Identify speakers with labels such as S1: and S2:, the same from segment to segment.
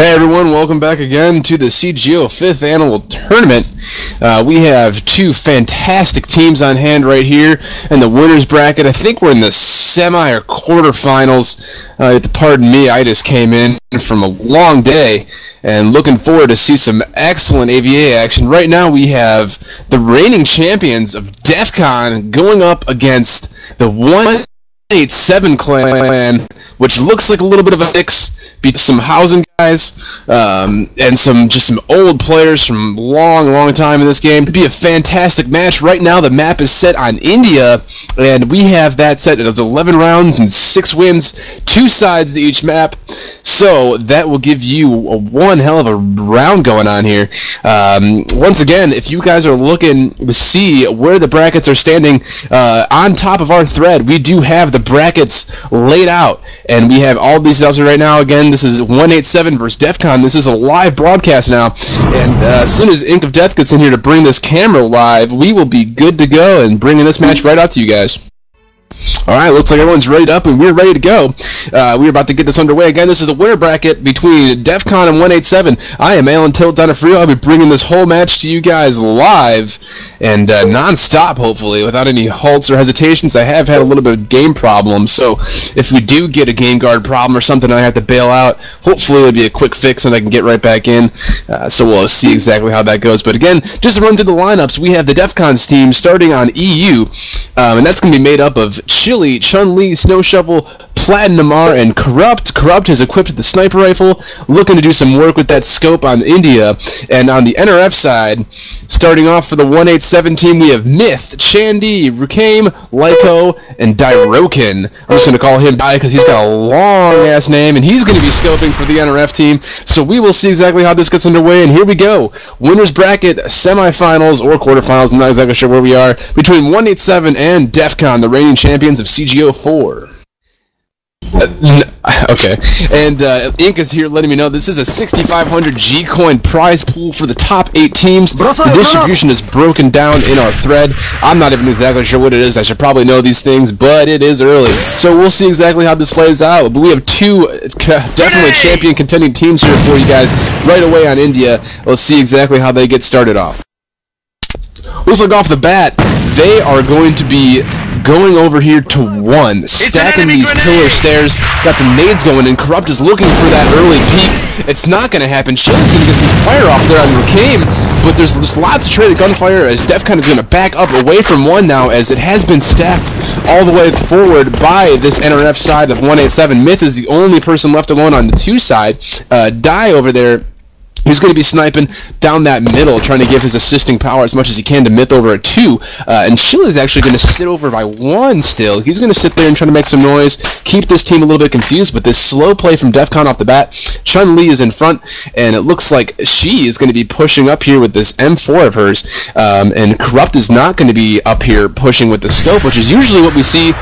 S1: Hey everyone, welcome back again to the CGO 5th Annual Tournament. We have two fantastic teams on hand right here in the winner's bracket. I think we're in the semi or quarterfinals. Pardon me, I just came in from a long day and looking forward to see some excellent AVA action. Right now we have the reigning champions of Defcon going up against the 187 clan, which looks like a little bit of a mix between some housing guys and some old players from long time in this game. It'd be a fantastic match. Right now the map is set on India, and we have that set. It was 11 rounds and 6 wins, 2 sides to each map, so that will give you one hell of a round going on here. Once again, if you guys are looking to see where the brackets are standing, on top of our thread we do have the brackets laid out, and we have all these up right now. Again, this is 187 versus Defcon. This is a live broadcast now, and as soon as Ink of Death gets in here to bring this camera live, we will be good to go and bringing this match right out to you guys. Alright, looks like everyone's ready up and we're ready to go. We're about to get this underway. Again, this is the winner bracket between Defcon and 187. I am Alan Tilt Donafrio. I'll be bringing this whole match to you guys live and non-stop, hopefully, without any halts or hesitations. I have had a little bit of game problems, so if we do get a game guard problem or something I have to bail out, hopefully it'll be a quick fix and I can get right back in. So we'll see exactly how that goes. But again, just to run through the lineups, we have the Defcon's team starting on EU, and that's going to be made up of Chili, Chun-Li, Snow Shovel, Platinum R, and Corrupt. Corrupt is equipped with the sniper rifle, looking to do some work with that scope on India. And on the NRF side, starting off for the 187 team, we have Myth, Chandy, Rukame, Lyco, and Dairokin. I'm just going to call him Dai because he's got a long-ass name, and he's going to be scoping for the NRF team. So we will see exactly how this gets underway, and here we go. Winner's bracket, semifinals or quarterfinals, I'm not exactly sure where we are, between 187 and Defcon, the reigning champions of CGO 4. Okay, and Ink is here letting me know this is a 6,500 G-Coin prize pool for the top 8 teams. The distribution is broken down in our thread. I'm not even exactly sure what it is. I should probably know these things, but it is early. So we'll see exactly how this plays out. But we have 2 definitely champion contending teams here for you guys right away on India. Let's see exactly how they get started off. Looks like off the bat, they are going to be going over here to 1, stacking these pillar stairs. Got some nades going in. Corrupt is looking for that early peek. It's not going to happen. Chili's going to get some fire off there on Rukame, but there's lots of traded gunfire as Defcon is going to back up away from 1 now, as it has been stacked all the way forward by this NRF side of 187. Myth is the only person left alone on the 2 side. Dai over there, he's going to be sniping down that middle, trying to give his assisting power as much as he can to Myth over at 2. And Chili's actually going to sit over by 1 still. He's going to sit there and try to make some noise, keep this team a little bit confused, but this slow play from Defcon off the bat. Chun-Li is in front, and it looks like she is going to be pushing up here with this M4 of hers. And Corrupt is not going to be up here pushing with the scope, which is usually what we see.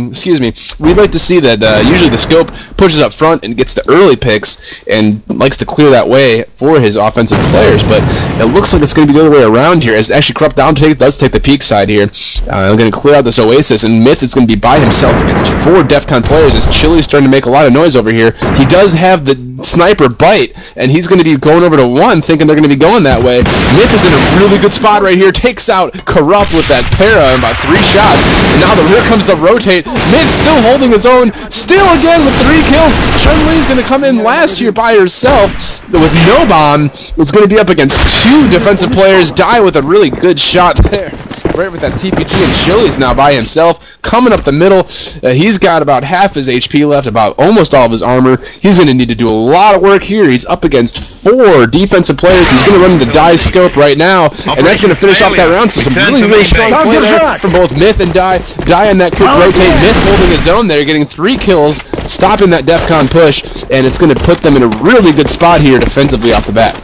S1: Excuse me. We'd like to see that usually the scope pushes up front and gets the early picks and likes to clear that way for his offensive players, but it looks like it's going to be the other way around here, as actually Corrupt does take the peak side here. I'm going to clear out this Oasis, and Myth is going to be by himself against 4 Defcon players, as Chili's starting to make a lot of noise over here. He does have the sniper bite, and he's going to be going over to 1, thinking they're going to be going that way. Myth is in a really good spot right here, takes out Corrupt with that para in about 3 shots, and now here comes the rotate. Myth still holding his own, still again with 3 kills. Chun-Li's going to come in last here by herself with no bomb. It's going to be up against 2 defensive players. Dai with a really good shot there, right with that TPG, and Chili's now by himself, coming up the middle. He's got about half his HP left, about almost all of his armor. He's going to need to do a lot of work here. He's up against 4 defensive players. He's going to run the Dai scope right now, and that's going to finish off that round. So some really strong play there from both Myth and Dai. Dai on that quick rotate. Myth holding his own there, getting 3 kills, stopping that Defcon push, and it's going to put them in a really good spot here defensively off the bat.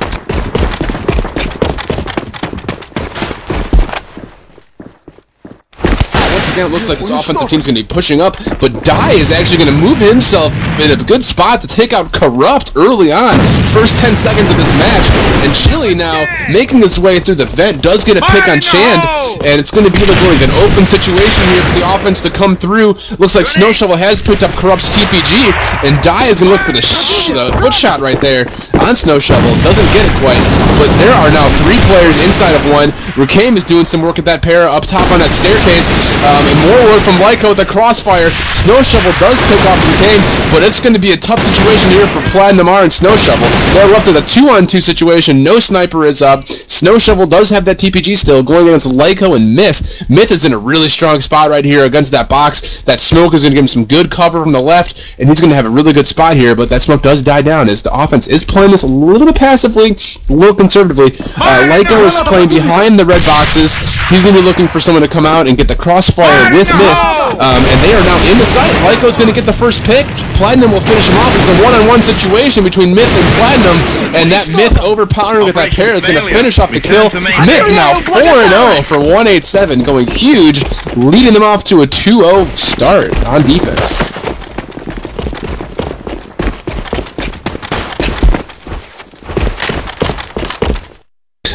S1: again, it looks like this offensive team's going to be pushing up, but Die is actually going to move himself in a good spot to take out Corrupt early on. First 10 seconds of this match, and Chili now making his way through the vent, does get a pick on Chand, and it's going to be like an open situation here for the offense to come through. Looks like Snow Shovel has picked up Corrupt's TPG, and Die is going to look for the foot shot right there on Snow Shovel. Doesn't get it quite, but there are now 3 players inside of 1. Rukame is doing some work at that pair up top on that staircase, and more work from Lyco with the crossfire. Snow Shovel does pick off Rukame, but it's going to be a tough situation here for Platinum R and Snow Shovel. They're left with a 2-on-2 situation. No sniper is up. Snow Shovel does have that TPG still, going against Lyco and Myth. Myth is in a really strong spot right here against that box. That smoke is going to give him some good cover from the left, and he's going to have a really good spot here, but that smoke does die down as the offense is playing this a little bit passively, a little conservatively. Lyco is playing behind the red boxes. He's going to be looking for someone to come out and get the crossfire with Myth, and they are now in the site. Lyco's going to get the first pick. Platinum will finish him off. It's a one-on-one situation between Myth and Platinum, and that Myth overpowering with that pair is going to finish off the kill. Myth now 4-0 for 187, going huge, leading them off to a 2-0 start on defense.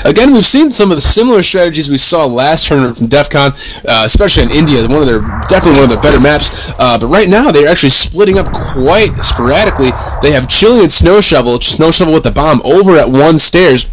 S1: Again, we've seen some of the similar strategies we saw last tournament from DefCon, especially in India. Definitely one of their better maps. But right now, they're actually splitting up quite sporadically. They have Chili and Snow Shovel with the bomb over at 1 stairs.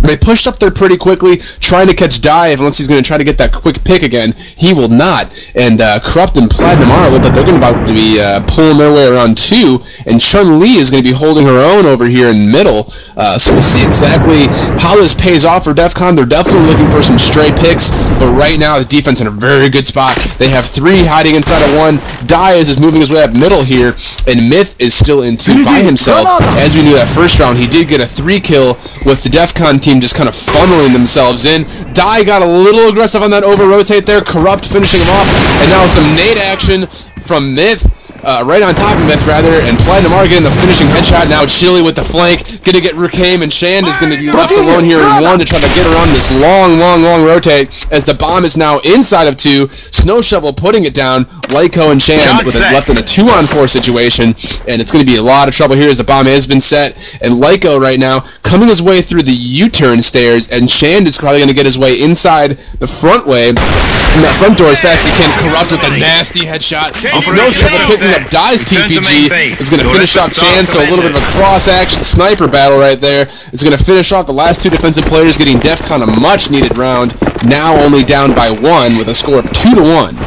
S1: They pushed up there pretty quickly, trying to catch Dive, unless he's going to try to get that quick pick again. He will not. And Corrupt and Platinum R look like they're going to be pulling their way around 2, and Chun-Li is going to be holding her own over here in middle. So we'll see exactly how this pays off for DefCon. They're definitely looking for some stray picks, but right now the defense in a very good spot. They have 3 hiding inside of 1. Diaz is moving his way up middle here, and Myth is still in 2 by himself. As we knew that first round, he did get a 3 kill with the DefCon team just kind of funneling themselves in. Die got a little aggressive on that over-rotate there. Corrupt finishing him off, and now some nade action from Myth. Right on top of Myth, rather, and Platinum R getting the finishing headshot. Now Chili with the flank, gonna get Rukame, and Chand is gonna be left alone here in 1 to try to get around this long rotate, as the bomb is now inside of 2. Snow Shovel putting it down. Lyco and Chand with it left in a 2-on-4 situation, and it's gonna be a lot of trouble here as the bomb has been set. And Lyco right now coming his way through the U-turn stairs, and Chand is probably gonna get his way inside the front way, and that front door as fast as he can. Corrupt with a nasty headshot. Snow Shovel picking up Die's TPG is going to finish off Chand, so a little bit of a cross-action sniper battle right there. Is going to finish off the last 2 defensive players, getting DefCon a much-needed round, now only down by 1 with a score of 2-1.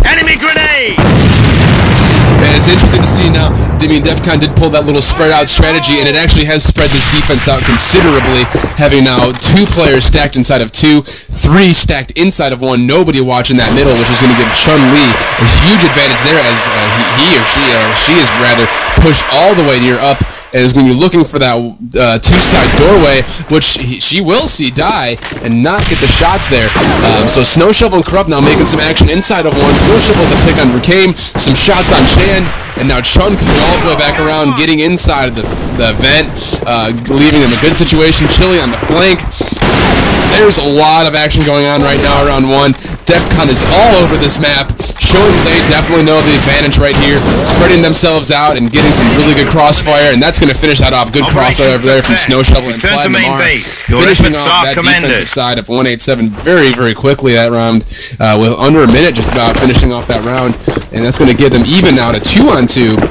S2: Enemy grenade!
S1: And it's interesting to see now, I mean, DefCon did pull that little spread-out strategy, and it actually has spread this defense out considerably, having now 2 players stacked inside of 2, 3 stacked inside of 1, nobody watching that middle, which is going to give Chun-Li a huge advantage there, as he or she is rather pushed all the way near up, and is going to be looking for that 2-side doorway, which she will see Die and not get the shots there. So Snow Shovel and Corrupt now making some action inside of 1. Snow Shovel with the pick on Rukame, some shots on Chand, and now Chun coming all the way back around, getting inside of the vent, leaving him a good situation. Chili on the flank. There's a lot of action going on right now around 1. DefCon is all over this map, showing that they definitely know the advantage right here, spreading themselves out and getting some really good crossfire, and that's going to finish that off. Good crossfire over there from Snow Shovel and Platinum R, finishing off that defensive side of 187 very quickly that round, with under a minute just about finishing off that round, and that's going to give them even now to 2-on-2.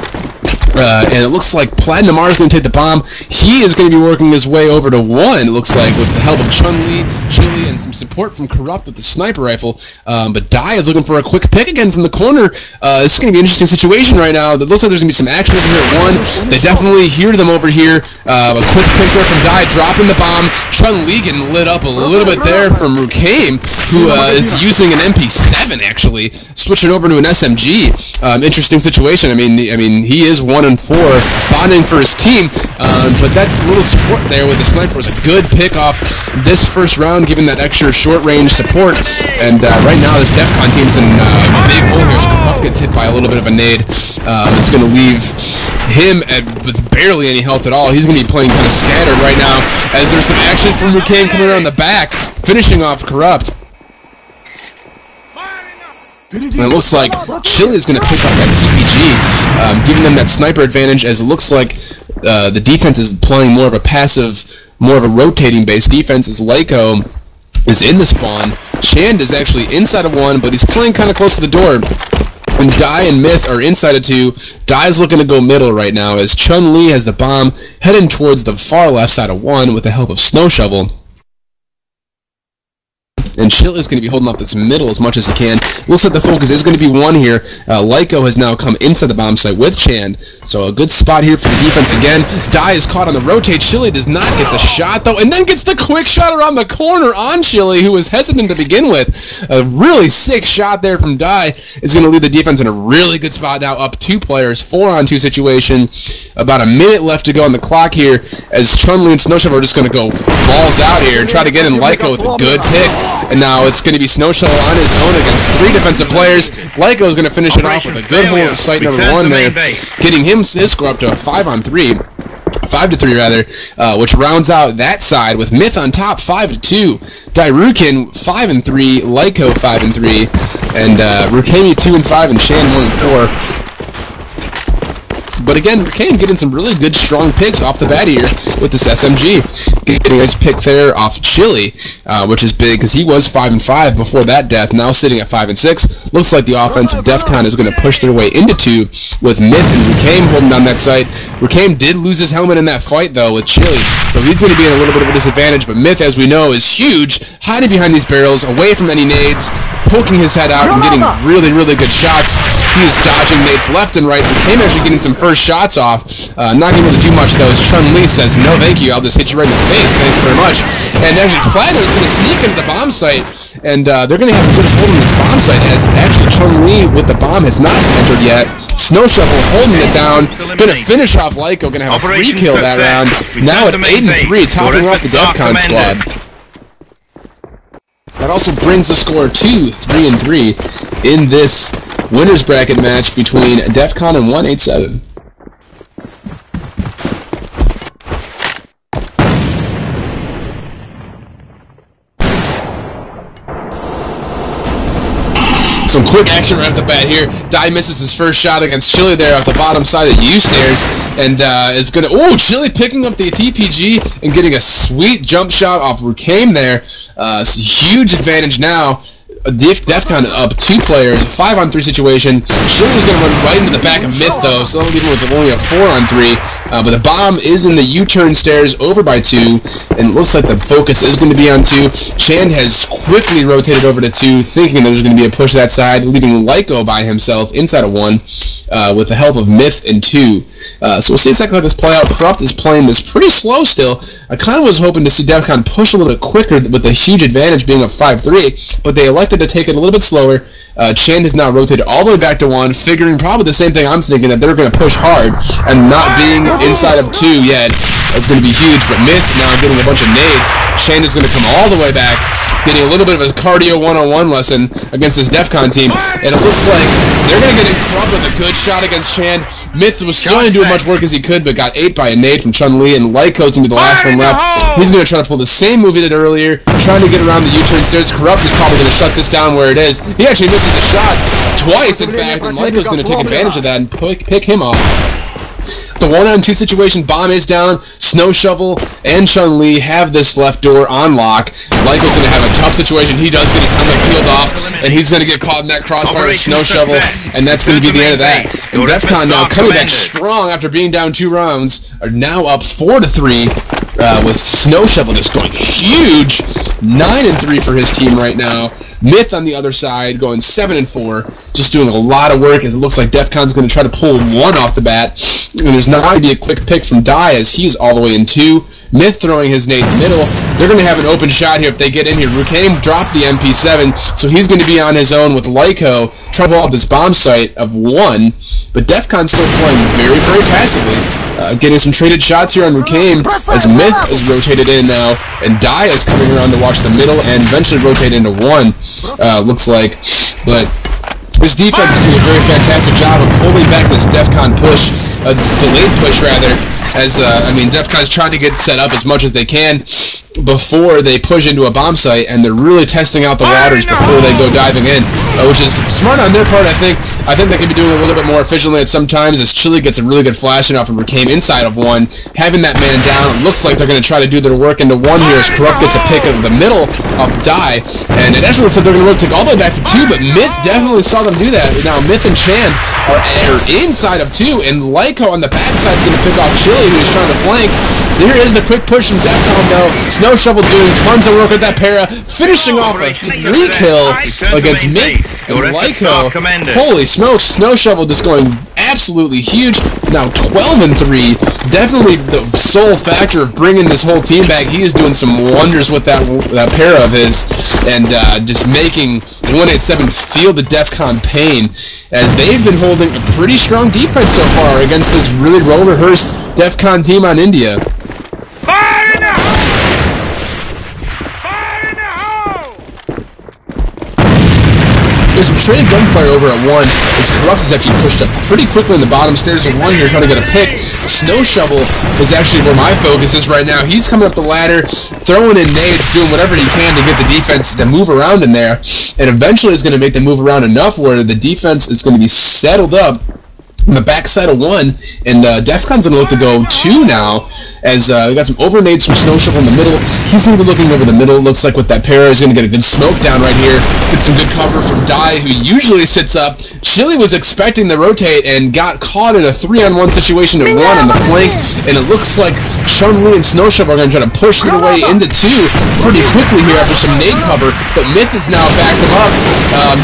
S1: And it looks like Platinum R is going to take the bomb. He is going to be working his way over to 1, it looks like, with the help of Chun-Li, Chili, and some support from Corrupt with the sniper rifle. But Die is looking for a quick pick again from the corner. This is going to be an interesting situation right now. It looks like there's going to be some action over here at 1. They definitely hear them over here. A quick pick there from Die, dropping the bomb. Chun-Li getting lit up a little bit there from Rukame, who is using an MP7, actually, switching over to an SMG. Interesting situation. I mean, he is 1-4, bonding for his team, but that little support there with the sniper was a good pick off this first round, giving that extra short-range support. And right now, this DefCon team's in a big hole here. Corrupt gets hit by a little bit of a nade. It's going to leave him with barely any health at all. He's going to be playing kind of scattered right now, as there's some action from Rukame coming around the back, finishing off Corrupt. And it looks like Chile is going to pick up that TPG, giving them that sniper advantage, as it looks like the defense is playing more of a passive, more of a rotating-based defense, as Lyco is in the spawn. Chand is actually inside of one, but he's playing kind of close to the door. And Dai and Myth are inside of two. Dai's looking to go middle right now, as Chun-Li has the bomb heading towards the far left side of one with the help of Snow Shovel. And Chile is going to be holding up this middle as much as he can. Looks like the focus is going to be one here. Lyco has now come inside the bomb site with Chand, so a good spot here for the defense again. Dai is caught on the rotate. Chile does not get the shot, though, and then gets the quick shot around the corner on Chile, who was hesitant to begin with. A really sick shot there from Dai is going to leave the defense in a really good spot now, up 2 players, 4-on-2 situation. About a minute left to go on the clock here, as Chun-Li and Snow Shovel are just going to go balls out here and try to get in Lyco with a good pick. And now it's going to be Snow Shovel on his own against 3 defensive players. Lyco is going to finish it off with a good hold of site number 1 there, getting his score up to a 5-on-3. 5-3 rather, which rounds out that side with Myth on top, 5-2. Dairukin 5-3, Lyco 5-3, and Rukemi 2-5, and Shan 1-4. But again, Kane getting some really good, strong picks off the bat here with this SMG. Getting his pick there off Chile, which is big because he was 5-5 before that death, now sitting at 5-6. Looks like the offense of DefCon is going to push their way into 2 with Myth and Rukame holding down that site. Rukame did lose his helmet in that fight, though, with Chile, so he's going to be in a little bit of a disadvantage. But Myth, as we know, is huge, hiding behind these barrels, away from any nades, poking his head out and getting really, really good shots. He is dodging nades left and right. Rukame actually getting some first shots off. Not able to do much, though, as Chun-Li says, no thank you, I'll just hit you right in the face, thanks very much. And actually Flatner is going to sneak into the bomb site, and they're going to have a good hold on this bomb site, as actually Chun-Li with the bomb has not entered yet. Snow Shovel holding it down, going to finish off Lyco, going to have a 3 kill that round. Now at 8-3, topping off the DefCon squad. That also brings the score to 3-3 in this winners bracket match between DefCon and 187. Some quick action right off the bat here. Dai misses his first shot against Chile there off the bottom side of the U stairs, and is gonna. Oh, Chile picking up the TPG and getting a sweet jump shot off Rukame there. Huge advantage now. DefCon up 2 players, 5-on-3 situation. Chile's going to run right into the back of Myth, though, so they'll leave him with only a 4-on-3. But the bomb is in the U-turn stairs over by 2, and it looks like the focus is going to be on 2. Chand has quickly rotated over to 2, thinking there's going to be a push that side, leaving Lyco by himself inside of 1 with the help of Myth and 2. So we'll see exactly how this play out. Corrupt is playing this pretty slow still. I kind of was hoping to see DefCon push a little bit quicker with the huge advantage being up 5-3, but they elected to take it a little bit slower. Chand has now rotated all the way back to 1, figuring probably the same thing I'm thinking, that they're going to push hard, and not being inside of 2 yet is going to be huge. But Myth now getting a bunch of nades. Chand is going to come all the way back, getting a little bit of a cardio 1-on-1 lesson against this DefCon team, and it looks like they're going to get in Corrupt with a good shot against Chand. Myth was trying to do as much work as he could, but got 8 by a nade from Chun-Li, and Lyco's going to be the last one left. He's going to try to pull the same move he did earlier, trying to get around the U-turn stairs. Corrupt is probably going to shut this down where it is. He actually misses the shot twice, in fact, and Lyco's going to take advantage of that and pick him off. The 1-on-2 situation, bomb is down. Snow Shovel and Chun-Li have this left door on lock. Lyco's going to have a tough situation. He does get his helmet peeled off, and he's going to get caught in that crossfire of Snow Shovel, and that's going to be the end of that. And DefCon now coming back strong after being down 2 rounds, are now up 4-3. With Snow Shovel just going huge, 9-3 for his team right now. Myth on the other side going 7-4, just doing a lot of work, as it looks like DefCon's going to try to pull 1 off the bat, and there's not going to be a quick pick from Dai, as he's all the way in 2. Myth throwing his nades middle. They're going to have an open shot here if they get in here. Rukame dropped the MP7, so he's going to be on his own with Lyco trying to blow up this bomb site of 1, but DefCon's still playing very, very passively. Getting some traded shots here on Rukame, as Myth is rotated in now, and Dai is coming around to watch the middle and eventually rotate into 1, looks like. But this defense is doing a very fantastic job of holding back this DefCon push, this delayed push rather, as, I mean, Defcon's trying to get set up as much as they can before they push into a bomb site, and they're really testing out the waters before they go diving in, which is smart on their part, I think. I think they could be doing a little bit more efficiently at some times, as Chile gets a really good flashing off and came inside of one, having that man down. It looks like they're going to try to do their work into one here, as Corrupt gets a pick of the middle of Die, and it actually looks like they're going to take all the way back to 2, but Myth definitely saw them do that. Now Myth and Chand are inside of 2, and Lyco on the backside is going to pick off Chile, who's trying to flank. Here is the quick push from Defcon, though. Snow Shovel doing tons of work with that para, finishing off a 3-kill against Myth and Lyco. Holy smokes, Snow Shovel just going absolutely huge. Now 12-3, definitely the sole factor of bringing this whole team back. He is doing some wonders with that para of his, and just making 187 feel the Defcon pain, as they've been holding a pretty strong defense so far against this really well-rehearsed Defcon team on India.
S2: Fire in the hole! Fire in the hole!
S1: There's some traded gunfire over at 1. As Corrupt is actually pushed up pretty quickly in the bottom stairs of 1 here, trying to get a pick. Snow Shovel is actually where my focus is right now. He's coming up the ladder, throwing in nades, doing whatever he can to get the defense to move around in there, and eventually is going to make them move around enough where the defense is going to be settled up on the backside of 1, and Defcon's going to look to go 2 now, as we got some over nades from Snow Shovel in the middle. He's going to be looking over the middle. Looks like with that para, he's going to get a good smoke down right here. Get some good cover from Die, who usually sits up. Chile was expecting to rotate and got caught in a 3-on-1 situation at 1 on the flank, and it looks like Chun-Li and Snow Shovel are going to try to push their way into 2 pretty quickly here after some nade cover, but Myth is now backed him up.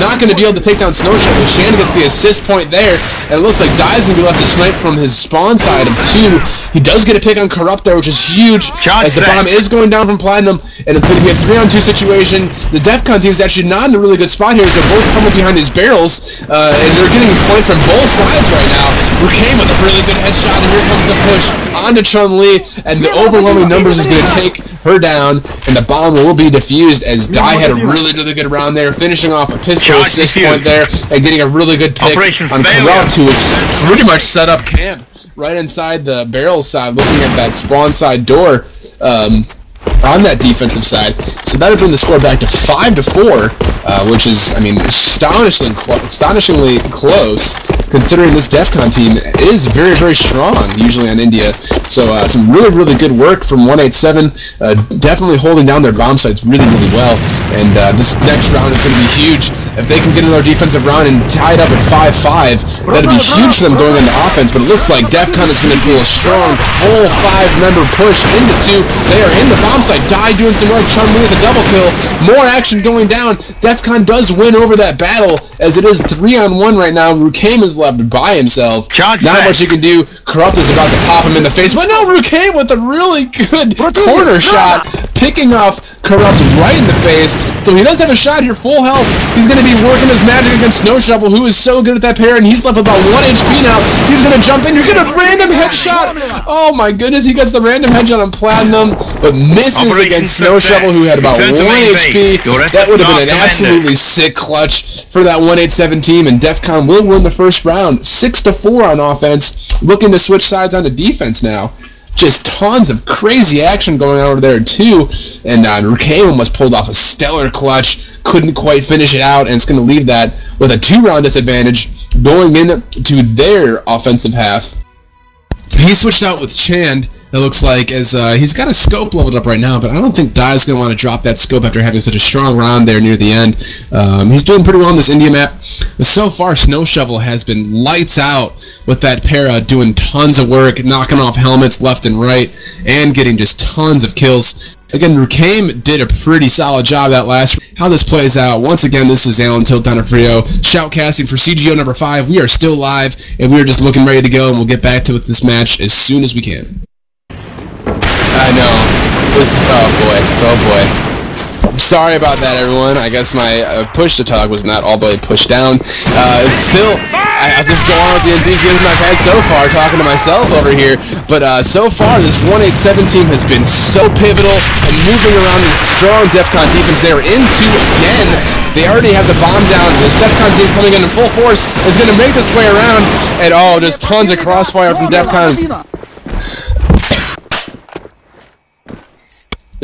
S1: Not going to be able to take down Snow Shovel. Shan gets the assist point there, and it looks like Die's going to be left to snipe from his spawn side of 2. He does get a pick on Corrupt there, which is huge, as the bomb is going down from Platinum, and it's going to be a 3-on-2 situation. The Defcon team is actually not in a really good spot here, as they're both coming behind his barrels, and they're getting flanked from both sides right now. Rucane with a really good headshot, and here comes the push onto Chun-Li, and the overwhelming numbers is going to take her down, and the bomb will be defused, as Die had a really good round there, finishing off a pistol assist point there, and getting a really good pick on Corrupt, who is pretty much set up camp right inside the barrel side, looking at that spawn side door on that defensive side. So that would bring the score back to 5-4, which is, I mean, astonishingly close, considering this Defcon team is very, very strong, usually on India. So some really good work from 187, definitely holding down their bomb sites really well, and this next round is going to be huge. If they can get another defensive round and tie it up at 5-5, that'd be huge for them going into offense, but it looks like Defcon is going to do a strong full 5-member push into 2. They are in the bomb site. Die doing some work. Chun-Li with a double kill. More action going down. Defcon does win over that battle, as it is 3-on-1 right now. Rucane is left by himself. Not much he can do. Corrupt is about to pop him in the face, but no, Rucane with a really good corner shot, picking off Corrupt right in the face. So he does have a shot here, full health. He's going to be working his magic against Snow Shovel, who is so good at that pair, and he's left with about 1 HP now. He's going to jump in. You're going to random headshot. Oh my goodness, he gets the random headshot on Platinum, but misses against Snow Shovel, who had about 1 HP. That would have been an absolutely sick clutch for that 187 team, and Defcon will win the first round, 6-4 on offense, looking to switch sides onto defense now. Just tons of crazy action going on over there too, and Rucane almost pulled off a stellar clutch, couldn't quite finish it out, and it's going to leave that with a 2-round disadvantage going into their offensive half. He switched out with Chand, it looks like, as he's got a scope leveled up right now, but I don't think Die's going to want to drop that scope after having such a strong round there near the end. He's doing pretty well on this India map. But so far, Snow Shovel has been lights out with that para, doing tons of work, knocking off helmets left and right, and getting just tons of kills. Again, Rucane did a pretty solid job that last. How this plays out, once again, this is Alan Tilt down at Frio, shoutcasting for CGO number 5. We are still live, and we are just looking ready to go, and we'll get back to this match as soon as we can. I know. This, oh boy. Sorry about that, everyone. I guess my push to talk was not all the way pushed down. It's still, I just go on with the enthusiasm I've had so far, talking to myself over here. But so far, this 187 team has been so pivotal and moving around this strong Defcon defense. They are into again. They already have the bomb down. This Defcon team coming in full force is going to make this way around. And oh, just tons of crossfire from Defcon.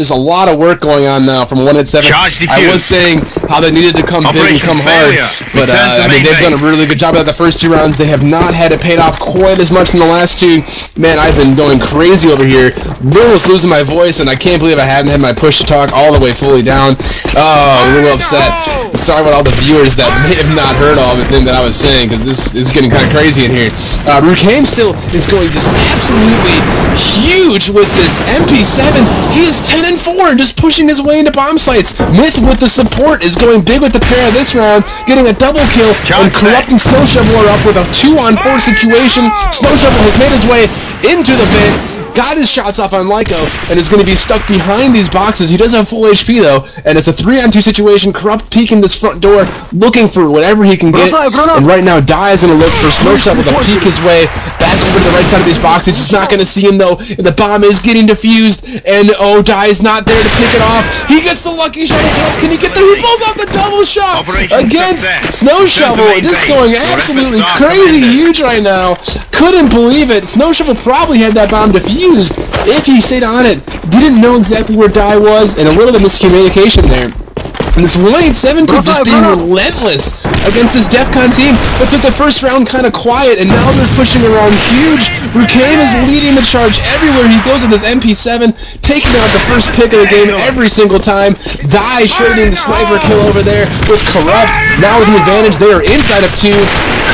S1: There's a lot of work going on now from 187. I was saying how they needed to come big and come hard, but I mean, they've done a really good job of that the first 2 rounds. They have not had it paid off quite as much in the last 2. Man, I've been going crazy over here. Almost losing my voice, and I can't believe I haven't had my push to talk all the way fully down. Oh, a little upset. Sorry about all the viewers that may have not heard all the thing that I was saying, because this is getting kind of crazy in here. Ruleset still is going just absolutely huge with this MP7. He is 10-4 and just pushing his way into bomb sites. Myth with the support is going big with the pair of this round, getting a double kill and corrupting Snow Shoveler up with a 2-on-4 situation. Snow Shoveler has made his way into the vent, got his shots off on Lyco, and is going to be stuck behind these boxes. He does have full HP though, and it's a 3-on-2 situation. Corrupt peeking this front door, looking for whatever he can get. And right now, Die is going to look for Snow Shovel to peek his way back over to the right side of these boxes. He's not going to see him though. The bomb is getting defused, and oh, Die is not there to pick it off. He gets the lucky shot. Can he get there? He pulls off the double shot against Snow Shovel. Just going absolutely crazy huge right now. Couldn't believe it. Snow Shovel probably had that bomb defused if he stayed on it. Didn't know exactly where Die was, and a little bit of miscommunication there. And this 187 team just being relentless against this Defcon team that took the first round kind of quiet, and now they're pushing around huge. Ruleset is leading the charge everywhere he goes with his MP7, taking out the first pick of the game every single time. Die trading the sniper kill over there with Corrupt. Now with the advantage, they are inside of 2.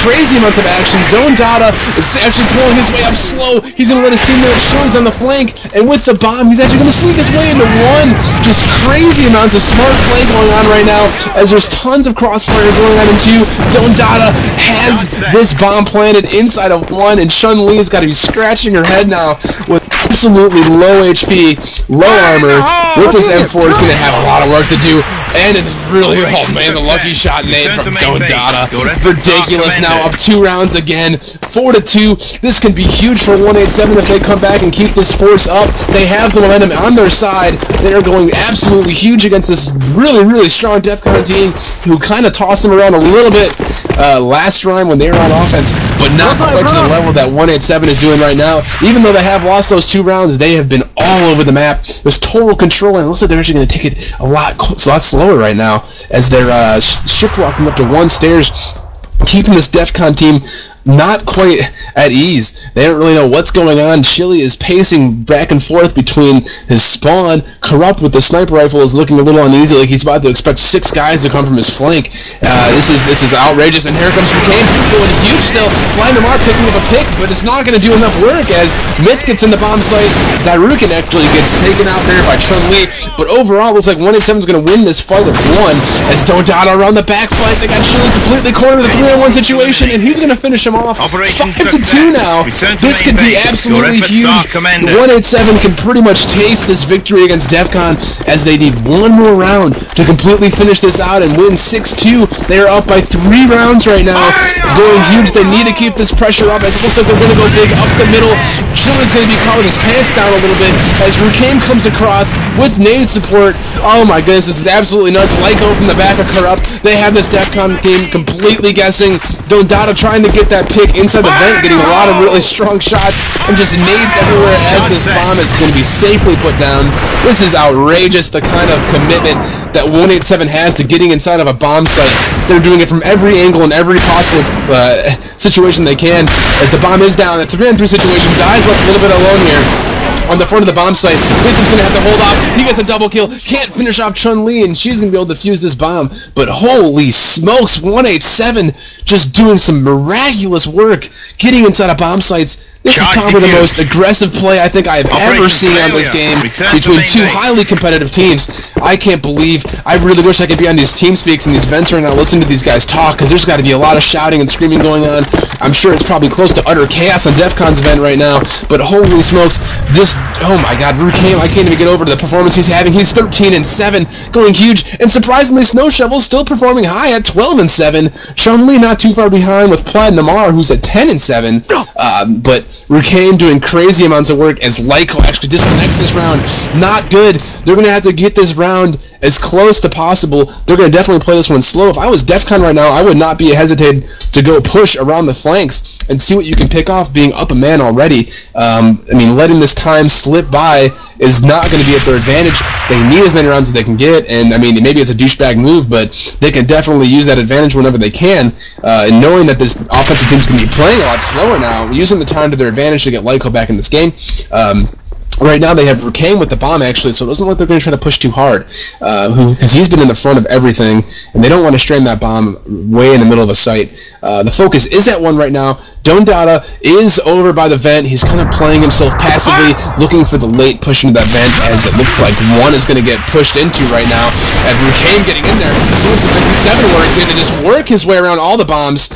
S1: Crazy amounts of action. Don Dada is actually pulling his way up slow. He's going to let his teammate Shilly's on the flank, and with the bomb, he's actually going to sneak his way into 1. Just crazy amounts of smart play going on right now, as there's tons of crossfire going on in 2. Don Dada has this bomb planted inside of 1, and Chun-Li has got to be scratching her head now with absolutely low HP, low armor. With his M4, he's going to have a lot of work to do, and it's really, oh man, the lucky shot nade from Don Dada. Ridiculous. Now up 2 rounds again, 4-2. This can be huge for 187 if they come back and keep this force up. They have the momentum on their side. They are going absolutely huge against this really strong Defcon team who kind of tossed them around a little bit last round when they were on offense, but not quite to the level that 187 is doing right now. Even though they have lost those 2 rounds, they have been all over the map. There's total control, and it looks like they're actually going to take it a lot slower right now as they're shift walking up to 1 stairs, keeping this Defcon team not quite at ease. They don't really know what's going on. Chili is pacing back and forth between his spawn. Corrupt with the sniper rifle is looking a little uneasy, like he's about to expect 6 guys to come from his flank. This is outrageous, and here comes Ruleset going huge still. Flying Lamar picking up a pick, but it's not going to do enough work as Myth gets in the bomb site. Darukin actually gets taken out there by Chun-Li, but overall it looks like 187 is going to win this fight of 1 as Don Dada around the back flank. They got Chili completely cornered with a 3-on-1 situation, and he's going to finish him off. 5-2 now. This could be absolutely huge. 187 can pretty much taste this victory against Defcon as they need 1 more round to completely finish this out and win 6-2. They are up by 3 rounds right now. Going huge. They need to keep this pressure up as it looks like they're going to go big up the middle. Chili's going to be caught with his pants down a little bit as Ruleset comes across with nade support. Oh my goodness, this is absolutely nuts. Lyco from the back of Corrupt. They have this Defcon team completely guessing. Don Dada trying to get that pick inside the vent, getting a lot of really strong shots and just nades everywhere as this bomb is going to be safely put down. This is outrageous, the kind of commitment that 187 has to getting inside of a bomb site. They're doing it from every angle and every possible situation they can. As the bomb is down, a 3-on-3 situation. Dies left a little bit alone here on the front of the bomb site. Myth is going to have to hold off. He gets a double kill. Can't finish off Chun-Li, and she's going to be able to defuse this bomb. But holy smokes, 187 just doing some miraculous work getting inside of bomb sites. This is probably the most aggressive play I think I have ever seen on this game between 2 highly competitive teams. I can't believe, I really wish I could be on these team speaks and these vents right now listening to these guys talk, because there's got to be a lot of shouting and screaming going on. I'm sure it's probably close to utter chaos on DefCon's event right now, but holy smokes, this, oh my god, Ruleset, I can't even get over the performance he's having. He's 13-7, going huge, and surprisingly Snow Shovel's still performing high at 12-7. Chun-Li not too far behind with Platinum R, who's at 10-7, but Rucane doing crazy amounts of work as Lyko actually disconnects this round. Not good. They're going to have to get this round as close to possible. They're going to definitely play this one slow. If I was DefCon right now, I would not be hesitated to go push around the flanks and see what you can pick off being up a man already. I mean, letting this time slip by is not going to be at their advantage. They need as many rounds as they can get, and I mean, maybe it's a douchebag move, but they can definitely use that advantage whenever they can. And knowing that this offensive team's going to be playing a lot slower now, using the time to their advantage to get Lyko back in this game. Right now they have Rucane with the bomb, actually, so it doesn't look like they're going to try to push too hard, because he's been in the front of everything, and they don't want to strain that bomb way in the middle of a site. The focus is at 1 right now. Dondada is over by the vent. He's kind of playing himself passively, looking for the late push into that vent, as it looks like 1 is going to get pushed into right now. And Rucane getting in there, doing some MP7 work, going to just work his way around all the bombs.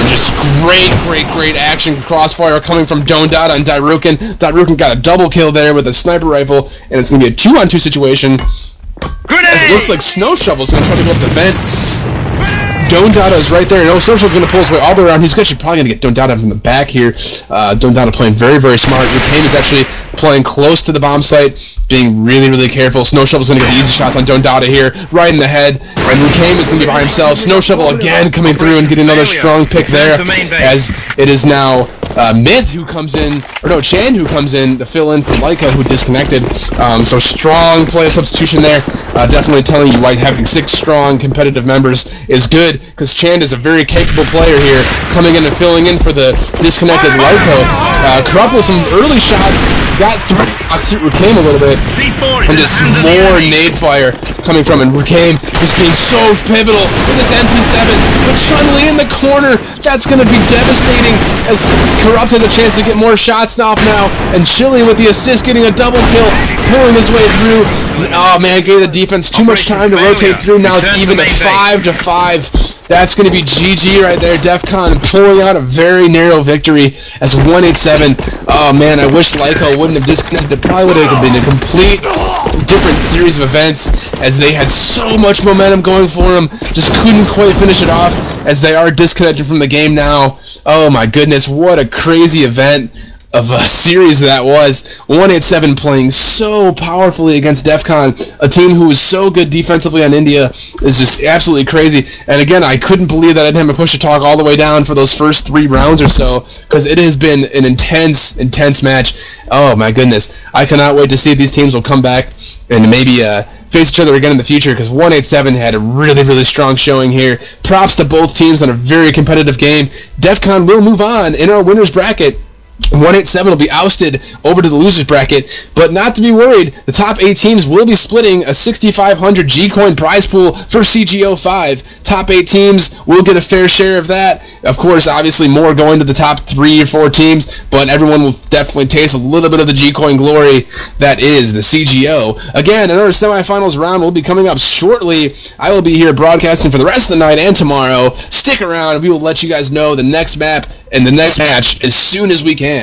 S1: Just great action. Crossfire coming from Dondada and Dairukin. Dairukin got a double kill there with a sniper rifle, and it's going to be a 2-on-2 situation. As it looks like Snow Shovel's going to try to go up the vent. Dondada is right there. No, Snow Shovel's going to pull his way all the way around. He's actually probably going to get Dondada from the back here. Dondada playing very smart. Rucane is actually playing close to the bomb site, being really careful. Snow Shovel's going to get the easy shots on Dondada here, right in the head. And Rucane is going to be by himself. Snow Shovel again coming through and getting another strong pick there, as it is now Myth who comes in, or no, Chan who comes in to fill in for Lyko, who disconnected. So strong player substitution there. Definitely telling you why having 6 strong competitive members is good, because Chan is a very capable player here, coming in and filling in for the disconnected Lyko. Corrupt with some early shots, got through Rucane a little bit, and just more nade fire coming from him. Rucane just being so pivotal with this MP7, but Chun-Li in the corner, that's going to be devastating, as Corrupt has a chance to get more shots off now, and Chili with the assist getting a double kill, pulling his way through. Oh man, gave the defense too much time to rotate through. Now it's even at 5-5. That's going to be GG right there. DefCon pulling out a very narrow victory as 187. Oh man, I wish Lyko wouldn't have disconnected. It probably would have been a complete different series of events, as they had so much momentum going for them, just couldn't quite finish it off, as they are disconnected from the game now. Oh my goodness, what a crazy event of a series that was. 187 playing so powerfully against DefCon, a team who was so good defensively on India, is just absolutely crazy. And again, I couldn't believe that I didn't have a push to talk all the way down for those first 3 rounds or so, because it has been an intense match. Oh my goodness, I cannot wait to see if these teams will come back and maybe face each other again in the future, because 187 had a really strong showing here. Props to both teams on a very competitive game. DefCon will move on in our winners bracket. 187 will be ousted over to the losers bracket, but not to be worried. The top 8 teams will be splitting a 6,500 G-Coin prize pool for CGO 5. Top 8 teams will get a fair share of that. Of course, obviously more going to the top 3 or 4 teams, but everyone will definitely taste a little bit of the G-Coin glory that is the CGO. Again, another semifinals round will be coming up shortly. I will be here broadcasting for the rest of the night and tomorrow. Stick around, and we will let you guys know the next map and the next match as soon as we can.